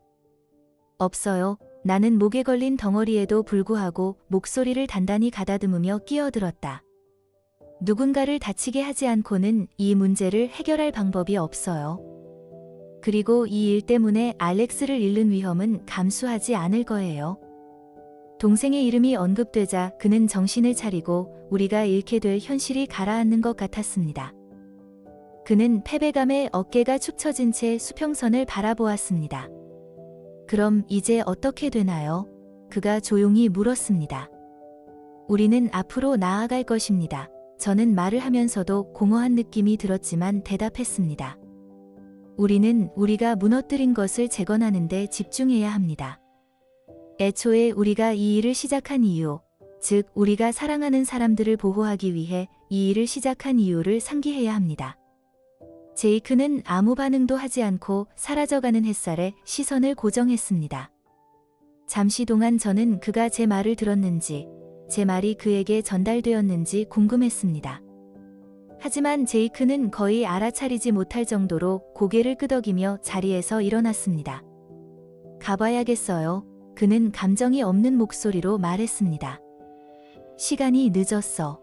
없어요. 나는 목에 걸린 덩어리에도 불구하고 목소리를 단단히 가다듬으며 끼어들었다. 누군가를 다치게 하지 않고는 이 문제를 해결할 방법이 없어요. 그리고 이 일 때문에 알렉스를 잃는 위험은 감수하지 않을 거예요. 동생의 이름이 언급되자 그는 정신을 차리고 우리가 잃게 될 현실이 가라앉는 것 같았습니다. 그는 패배감에 어깨가 축 처진 채 수평선을 바라보았습니다. 그럼 이제 어떻게 되나요? 그가 조용히 물었습니다. 우리는 앞으로 나아갈 것입니다. 저는 말을 하면서도 공허한 느낌이 들었지만 대답했습니다. 우리는 우리가 무너뜨린 것을 재건하는 데 집중해야 합니다. 애초에 우리가 이 일을 시작한 이유, 즉 우리가 사랑하는 사람들을 보호하기 위해 이 일을 시작한 이유를 상기해야 합니다. 제이크는 아무 반응도 하지 않고 사라져가는 햇살에 시선을 고정했습니다. 잠시 동안 저는 그가 제 말을 들었는지, 제 말이 그에게 전달되었는지 궁금했습니다. 하지만 제이크는 거의 알아차리지 못할 정도로 고개를 끄덕이며 자리에서 일어났습니다. 가봐야겠어요. 그는 감정이 없는 목소리로 말했습니다. 시간이 늦었어.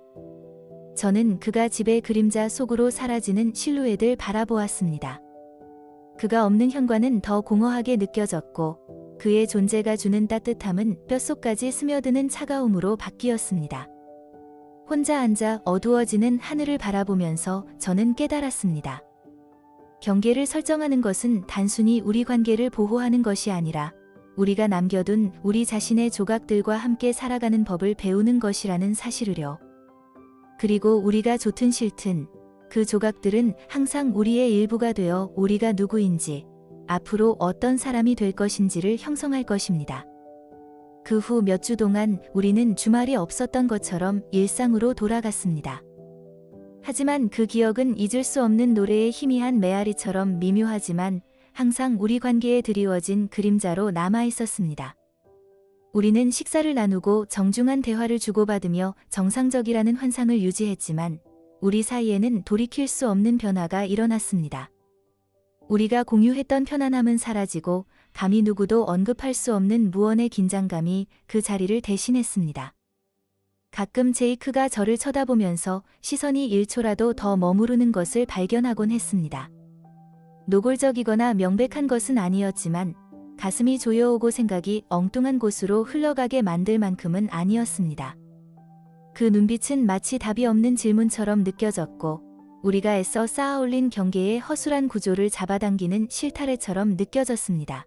저는 그가 집의 그림자 속으로 사라지는 실루엣을 바라보았습니다. 그가 없는 현관은 더 공허하게 느껴졌고 그의 존재가 주는 따뜻함은 뼛속까지 스며드는 차가움으로 바뀌었습니다. 혼자 앉아 어두워지는 하늘을 바라보면서 저는 깨달았습니다. 경계를 설정하는 것은 단순히 우리 관계를 보호하는 것이 아니라 우리가 남겨둔 우리 자신의 조각들과 함께 살아가는 법을 배우는 것이라는 사실을요. 그리고 우리가 좋든 싫든 그 조각들은 항상 우리의 일부가 되어 우리가 누구인지, 앞으로 어떤 사람이 될 것인지를 형성할 것입니다. 그 후 몇 주 동안 우리는 주말이 없었던 것처럼 일상으로 돌아갔습니다. 하지만 그 기억은 잊을 수 없는 노래의 희미한 메아리처럼 미묘하지만 항상 우리 관계에 드리워진 그림자로 남아 있었습니다. 우리는 식사를 나누고 정중한 대화를 주고받으며 정상적이라는 환상을 유지했지만 우리 사이에는 돌이킬 수 없는 변화가 일어났습니다. 우리가 공유했던 편안함은 사라지고 감히 누구도 언급할 수 없는 무언의 긴장감이 그 자리를 대신했습니다. 가끔 제이크가 저를 쳐다보면서 시선이 1초라도 더 머무르는 것을 발견하곤 했습니다. 노골적이거나 명백한 것은 아니었지만 가슴이 조여오고 생각이 엉뚱한 곳으로 흘러가게 만들 만큼은 아니었습니다. 그 눈빛은 마치 답이 없는 질문처럼 느껴졌고 우리가 애써 쌓아올린 경계의 허술한 구조를 잡아당기는 실타래처럼 느껴졌습니다.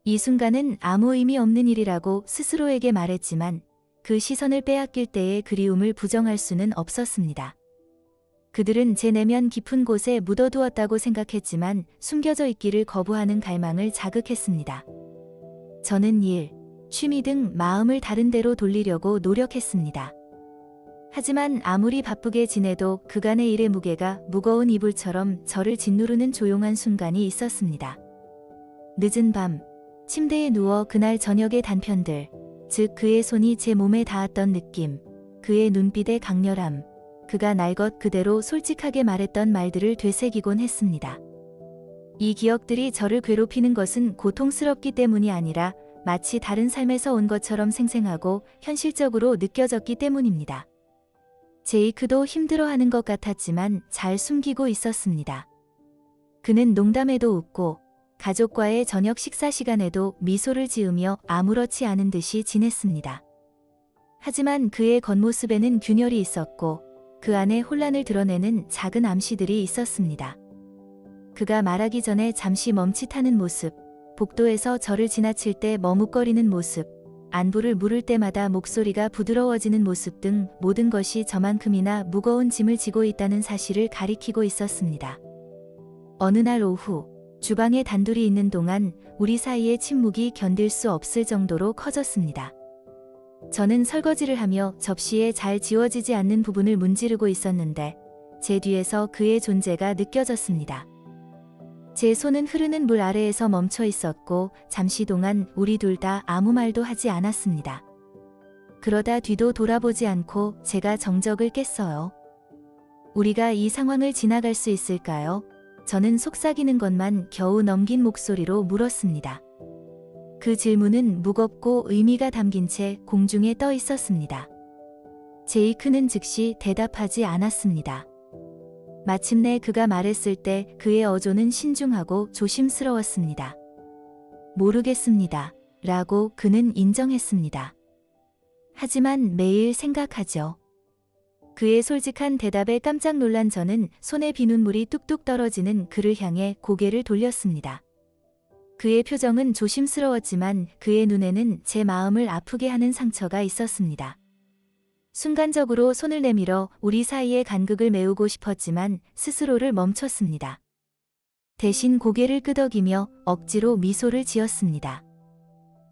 이 순간은 아무 의미 없는 일이라고 스스로에게 말했지만 그 시선을 빼앗길 때의 그리움을 부정할 수는 없었습니다. 그들은 제 내면 깊은 곳에 묻어두었다고 생각했지만 숨겨져 있기를 거부하는 갈망을 자극했습니다. 저는 일, 취미 등 마음을 다른 데로 돌리려고 노력했습니다. 하지만 아무리 바쁘게 지내도 그간의 일의 무게가 무거운 이불처럼 저를 짓누르는 조용한 순간이 있었습니다. 늦은 밤, 침대에 누워 그날 저녁의 단편들, 즉 그의 손이 제 몸에 닿았던 느낌, 그의 눈빛의 강렬함, 그가 날 것 그대로 솔직하게 말했던 말들을 되새기곤 했습니다. 이 기억들이 저를 괴롭히는 것은 고통스럽기 때문이 아니라 마치 다른 삶에서 온 것처럼 생생하고 현실적으로 느껴졌기 때문입니다. 제이크도 힘들어하는 것 같았지만 잘 숨기고 있었습니다. 그는 농담에도 웃고 가족과의 저녁 식사 시간에도 미소를 지으며 아무렇지 않은 듯이 지냈습니다. 하지만 그의 겉모습에는 균열이 있었고 그 안에 혼란을 드러내는 작은 암시들이 있었습니다. 그가 말하기 전에 잠시 멈칫하는 모습, 복도에서 저를 지나칠 때 머뭇거리는 모습, 안부를 물을 때마다 목소리가 부드러워지는 모습 등 모든 것이 저만큼이나 무거운 짐을 지고 있다는 사실을 가리키고 있었습니다. 어느 날 오후, 주방에 단둘이 있는 동안 우리 사이의 침묵이 견딜 수 없을 정도로 커졌습니다. 저는 설거지를 하며 접시에 잘 지워지지 않는 부분을 문지르고 있었는데 제 뒤에서 그의 존재가 느껴졌습니다. 제 손은 흐르는 물 아래에서 멈춰 있었고 잠시 동안 우리 둘 다 아무 말도 하지 않았습니다. 그러다 뒤도 돌아보지 않고 제가 정적을 깼어요. 우리가 이 상황을 지나갈 수 있을까요? 저는 속삭이는 것만 겨우 넘긴 목소리로 물었습니다. 그 질문은 무겁고 의미가 담긴 채 공중에 떠 있었습니다. 제이크는 즉시 대답하지 않았습니다. 마침내 그가 말했을 때 그의 어조는 신중하고 조심스러웠습니다. 모르겠습니다. 라고 그는 인정했습니다. 하지만 매일 생각하죠. 그의 솔직한 대답에 깜짝 놀란 저는 손에 비눗물이 뚝뚝 떨어지는 그를 향해 고개를 돌렸습니다. 그의 표정은 조심스러웠지만 그의 눈에는 제 마음을 아프게 하는 상처가 있었습니다. 순간적으로 손을 내밀어 우리 사이의 간극을 메우고 싶었지만 스스로를 멈췄습니다. 대신 고개를 끄덕이며 억지로 미소를 지었습니다.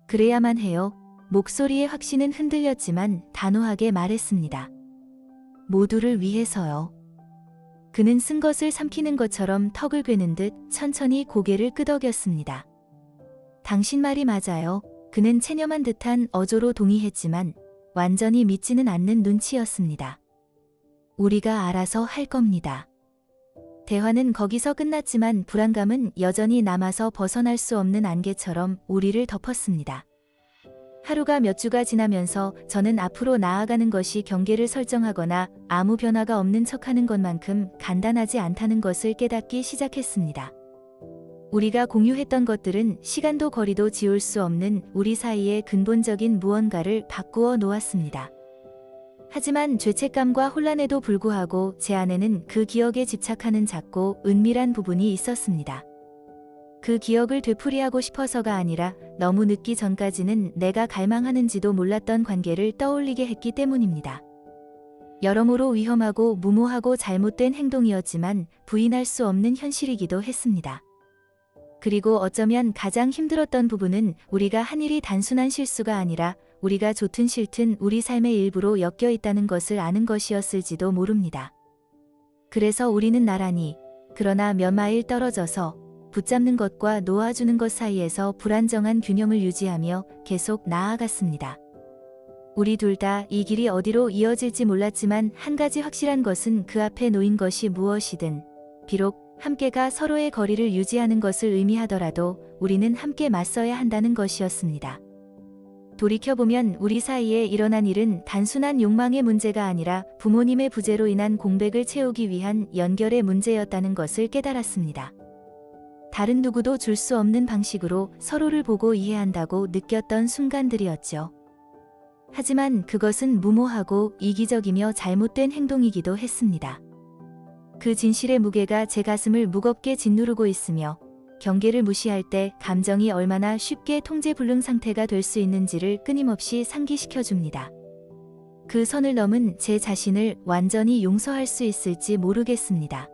그래야만 해요. 목소리의 확신은 흔들렸지만 단호하게 말했습니다. 모두를 위해서요. 그는 쓴 것을 삼키는 것처럼 턱을 괴는 듯 천천히 고개를 끄덕였습니다. 당신 말이 맞아요. 그는 체념한 듯한 어조로 동의했지만 완전히 믿지는 않는 눈치였습니다. 우리가 알아서 할 겁니다. 대화는 거기서 끝났지만 불안감은 여전히 남아서 벗어날 수 없는 안개처럼 우리를 덮었습니다. 하루가 몇 주가 지나면서 저는 앞으로 나아가는 것이 경계를 설정하거나 아무 변화가 없는 척하는 것만큼 간단하지 않다는 것을 깨닫기 시작했습니다. 우리가 공유했던 것들은 시간도 거리도 지울 수 없는 우리 사이의 근본적인 무언가를 바꾸어 놓았습니다. 하지만 죄책감과 혼란에도 불구하고 제 안에는 그 기억에 집착하는 작고 은밀한 부분이 있었습니다. 그 기억을 되풀이하고 싶어서가 아니라 너무 늦기 전까지는 내가 갈망하는지도 몰랐던 관계를 떠올리게 했기 때문입니다. 여러모로 위험하고 무모하고 잘못된 행동이었지만 부인할 수 없는 현실이기도 했습니다. 그리고 어쩌면 가장 힘들었던 부분은 우리가 한 일이 단순한 실수가 아니라 우리가 좋든 싫든 우리 삶의 일부로 엮여 있다는 것을 아는 것이었을지도 모릅니다. 그래서 우리는 나란히, 그러나 몇 마일 떨어져서 붙잡는 것과 놓아주는 것 사이에서 불안정한 균형을 유지하며 계속 나아갔습니다. 우리 둘 다 이 길이 어디로 이어질지 몰랐지만 한 가지 확실한 것은 그 앞에 놓인 것이 무엇이든, 비록 함께가 서로의 거리를 유지하는 것을 의미하더라도 우리는 함께 맞서야 한다는 것이었습니다. 돌이켜보면 우리 사이에 일어난 일은 단순한 욕망의 문제가 아니라 부모님의 부재로 인한 공백을 채우기 위한 연결의 문제였다는 것을 깨달았습니다. 다른 누구도 줄 수 없는 방식으로 서로를 보고 이해한다고 느꼈던 순간들이었죠. 하지만 그것은 무모하고 이기적이며 잘못된 행동이기도 했습니다. 그 진실의 무게가 제 가슴을 무겁게 짓누르고 있으며 경계를 무시할 때 감정이 얼마나 쉽게 통제불능 상태가 될 수 있는지를 끊임없이 상기시켜줍니다. 그 선을 넘은 제 자신을 완전히 용서할 수 있을지 모르겠습니다.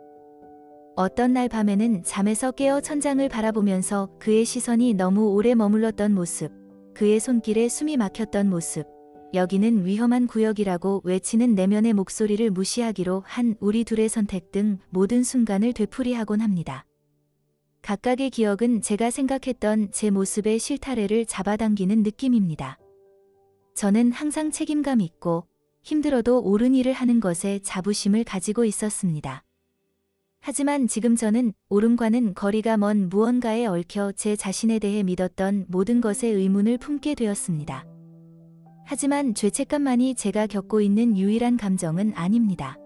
어떤 날 밤에는 잠에서 깨어 천장을 바라보면서 그의 시선이 너무 오래 머물렀던 모습, 그의 손길에 숨이 막혔던 모습, 여기는 위험한 구역이라고 외치는 내면의 목소리를 무시하기로 한 우리 둘의 선택 등 모든 순간을 되풀이하곤 합니다. 각각의 기억은 제가 생각했던 제 모습의 실타래를 잡아당기는 느낌입니다. 저는 항상 책임감 있고 힘들어도 옳은 일을 하는 것에 자부심을 가지고 있었습니다. 하지만 지금 저는 옳음과는 거리가 먼 무언가에 얽혀 제 자신에 대해 믿었던 모든 것에 의문을 품게 되었습니다. 하지만 죄책감만이 제가 겪고 있는 유일한 감정은 아닙니다.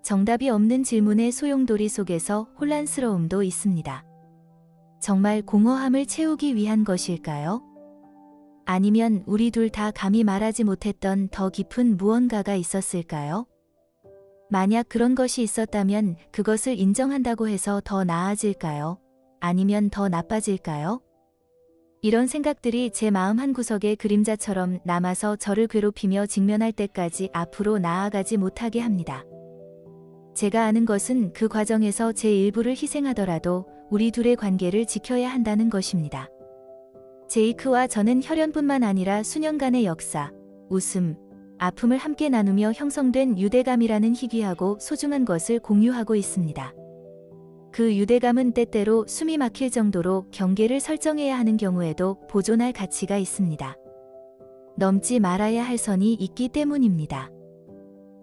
정답이 없는 질문의 소용돌이 속에서 혼란스러움도 있습니다. 정말 공허함을 채우기 위한 것일까요? 아니면 우리 둘 다 감히 말하지 못했던 더 깊은 무언가가 있었을까요? 만약 그런 것이 있었다면 그것을 인정한다고 해서 더 나아질까요? 아니면 더 나빠질까요? 이런 생각들이 제 마음 한구석에 그림자처럼 남아서 저를 괴롭히며 직면할 때까지 앞으로 나아가지 못하게 합니다. 제가 아는 것은 그 과정에서 제 일부를 희생하더라도 우리 둘의 관계를 지켜야 한다는 것입니다. 제이크와 저는 혈연뿐만 아니라 수년간의 역사, 웃음, 아픔을 함께 나누며 형성된 유대감이라는 희귀하고 소중한 것을 공유하고 있습니다. 그 유대감은 때때로 숨이 막힐 정도로 경계를 설정해야 하는 경우에도 보존할 가치가 있습니다. 넘지 말아야 할 선이 있기 때문입니다.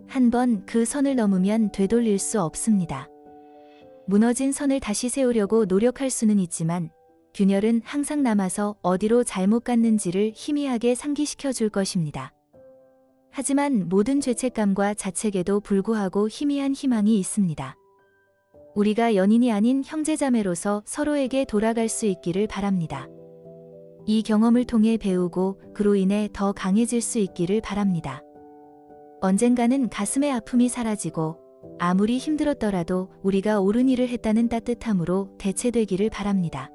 한 번 그 선을 넘으면 되돌릴 수 없습니다. 무너진 선을 다시 세우려고 노력할 수는 있지만 균열은 항상 남아서 어디로 잘못 갔는지를 희미하게 상기시켜 줄 것입니다. 하지만 모든 죄책감과 자책에도 불구하고 희미한 희망이 있습니다. 우리가 연인이 아닌 형제자매로서 서로에게 돌아갈 수 있기를 바랍니다. 이 경험을 통해 배우고 그로 인해 더 강해질 수 있기를 바랍니다. 언젠가는 가슴의 아픔이 사라지고 아무리 힘들었더라도 우리가 옳은 일을 했다는 따뜻함으로 대체되기를 바랍니다.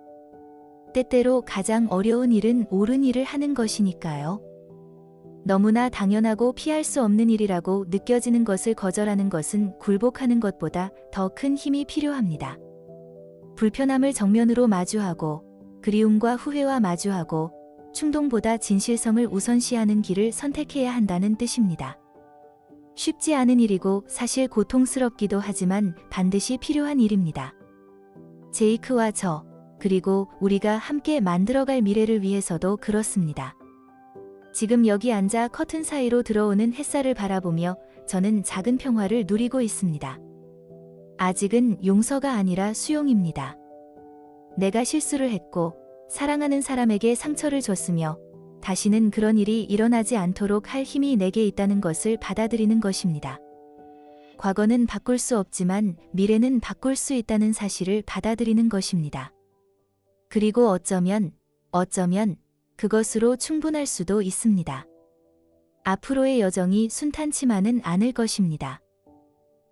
때때로 가장 어려운 일은 옳은 일을 하는 것이니까요. 너무나 당연하고 피할 수 없는 일이라고 느껴지는 것을 거절하는 것은 굴복하는 것보다 더 큰 힘이 필요합니다. 불편함을 정면으로 마주하고 그리움과 후회와 마주하고 충동보다 진실성을 우선시하는 길을 선택해야 한다는 뜻입니다. 쉽지 않은 일이고 사실 고통스럽기도 하지만 반드시 필요한 일입니다. 제이크와 저, 그리고 우리가 함께 만들어갈 미래를 위해서도 그렇습니다. 지금 여기 앉아 커튼 사이로 들어오는 햇살을 바라보며 저는 작은 평화를 누리고 있습니다. 아직은 용서가 아니라 수용입니다. 내가 실수를 했고 사랑하는 사람에게 상처를 줬으며 다시는 그런 일이 일어나지 않도록 할 힘이 내게 있다는 것을 받아들이는 것입니다. 과거는 바꿀 수 없지만 미래는 바꿀 수 있다는 사실을 받아들이는 것입니다. 그리고 어쩌면 그것으로 충분할 수도 있습니다. 앞으로의 여정이 순탄치만은 않을 것입니다.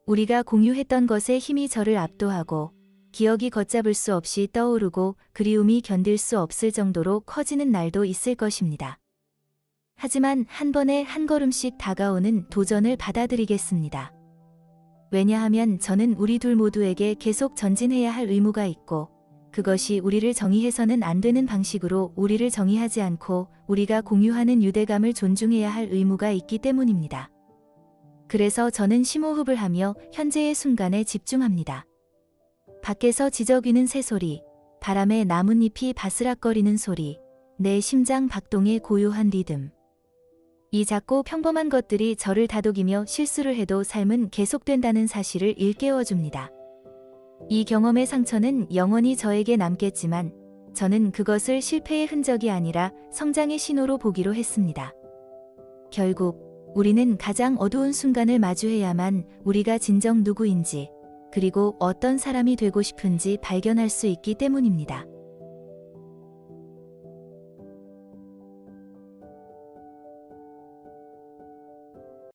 우리가 공유했던 것에 힘이 저를 압도하고 기억이 걷잡을 수 없이 떠오르고 그리움이 견딜 수 없을 정도로 커지는 날도 있을 것입니다. 하지만 한 번에 한 걸음씩 다가오는 도전을 받아들이겠습니다. 왜냐하면 저는 우리 둘 모두에게 계속 전진해야 할 의무가 있고 그것이 우리를 정의해서는 안 되는 방식으로 우리를 정의하지 않고 우리가 공유하는 유대감을 존중해야 할 의무가 있기 때문입니다. 그래서 저는 심호흡을 하며 현재의 순간에 집중합니다. 밖에서 지저귀는 새소리, 바람에 나뭇잎이 바스락거리는 소리, 내 심장 박동의 고요한 리듬. 이 작고 평범한 것들이 저를 다독이며 실수를 해도 삶은 계속된다는 사실을 일깨워줍니다. 이 경험의 상처는 영원히 저에게 남겠지만 저는 그것을 실패의 흔적이 아니라 성장의 신호로 보기로 했습니다. 결국 우리는 가장 어두운 순간을 마주해야만 우리가 진정 누구인지 그리고 어떤 사람이 되고 싶은지 발견할 수 있기 때문입니다.